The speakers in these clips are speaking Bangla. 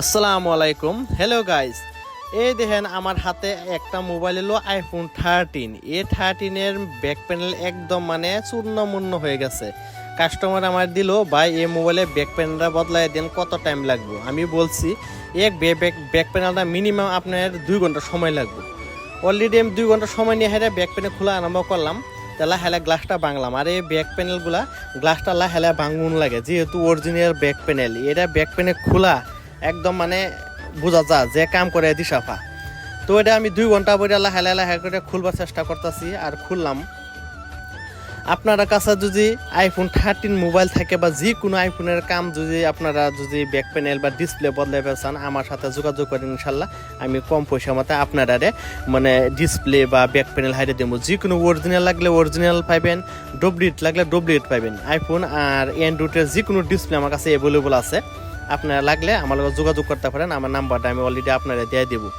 আসসালামু আলাইকুম। হ্যালো গাইস, এই দেখেন আমার হাতে একটা মোবাইল এলো আইফোন 13। এই 13-এর ব্যাক প্যানেল একদম মানে চূর্ণ মুন্ন হয়ে গেছে। কাস্টমার আমার দিল, ভাই এই মোবাইলে ব্যাক প্যানেলটা বদলাই দেন, কত টাইম লাগবে? আমি বলছি এক ব্যাক প্যানেলটা মিনিমাম আপনার 2 ঘন্টা সময় লাগবে। অলরেডি আমি 2 ঘন্টা সময় নিয়ে হেরে ব্যাক প্যানেল খোলা আরম্ভ করলাম। তাহলে হেলা গ্লাসটা ভাঙলাম, আর এই ব্যাক প্যানেলগুলা গ্লাসটা হেলা ভাঙুন লাগে, যেহেতু অরিজিনাল ব্যাক প্যানেল। এটা ব্যাক প্যানেল খোলা একদম মানে বোঝা যা যে কাম করে দিশাফা। তো এটা আমি 2 ঘন্টা বইটা লাহে করে খুলবার চেষ্টা করতেছি, আর খুললাম। আপনারা কাছে যদি আইফোন 13 মোবাইল থাকে বা যে কোনো আইফোনের কাম যদি আপনারা যদি ব্যাক প্যানেল বা ডিসপ্লে বদলাইতে চান, আমার সাথে যোগাযোগ করেন। ইনশাল্লাহ আমি কম পয়সা মতো আপনারা মানে ডিসপ্লে বা ব্যাক প্যানেল হাইরে দেবো। যে কোনো অরিজিনাল লাগলে অরিজিনাল পাইবেন, ডুপ্লিকেট লাগলে ডুপ্লিকেট পাইবেন। আইফোন আর অ্যান্ড্রয়েডের যে কোনো ডিসপ্লে আমার কাছে অ্যাভেলেবল আছে। আপনারা লাগলে আমার লগে যোগাযোগ করতে পারেন, আমার নাম্বারটা আমি অলরেডি আপনারা দিয়ে দেবো।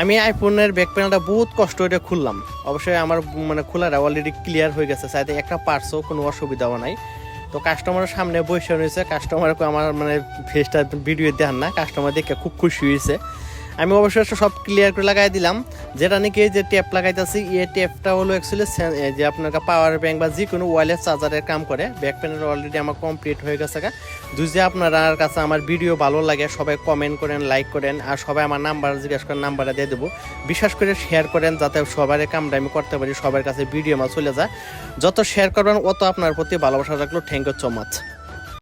আমি আইফোনের ব্যাক প্যানেলটা বহুত কষ্ট করে খুললাম। অবশ্যই আমার মানে খোলাটা অলরেডি ক্লিয়ার হয়ে গেছে, চাইতে একটা পার্টসও কোনো অসুবিধাও নাই। তো কাস্টমারের সামনে বসে রয়েছে, কাস্টমারকে আমার মানে ফেসটা ভিডিও দেখান না, কাস্টমার দেখে খুব খুশি হয়েছে। আমি অবশ্যই সব ক্লিয়ার করে লাগাই দিলাম। যেটা নাকি যে ট্যাপ লাগাইতেছি, এই ট্যাপটা হলো অ্যাকচুয়ালি যে আপনার পাওয়ার ব্যাংক বা যে কোনো ওয়্যারলেস চার্জারের কাম করে। ব্যাক প্যানেল অলরেডি আমার কমপ্লিট হয়ে গেছে। যদি আপনার কাছে আমার ভিডিও ভালো লাগে, সবাই কমেন্ট করেন, লাইক করেন, আর সবাই আমার নাম্বার জিজ্ঞাসা করেন, নাম্বারটা দিয়ে দেবো। বিশেষ করে শেয়ার করেন, যাতে সবার কামটা আমি করতে পারি, সবার কাছে ভিডিও আমার চলে যায়। যত শেয়ার করবেন অত আপনার প্রতি ভালোবাসা রাখলো। Thank you so much.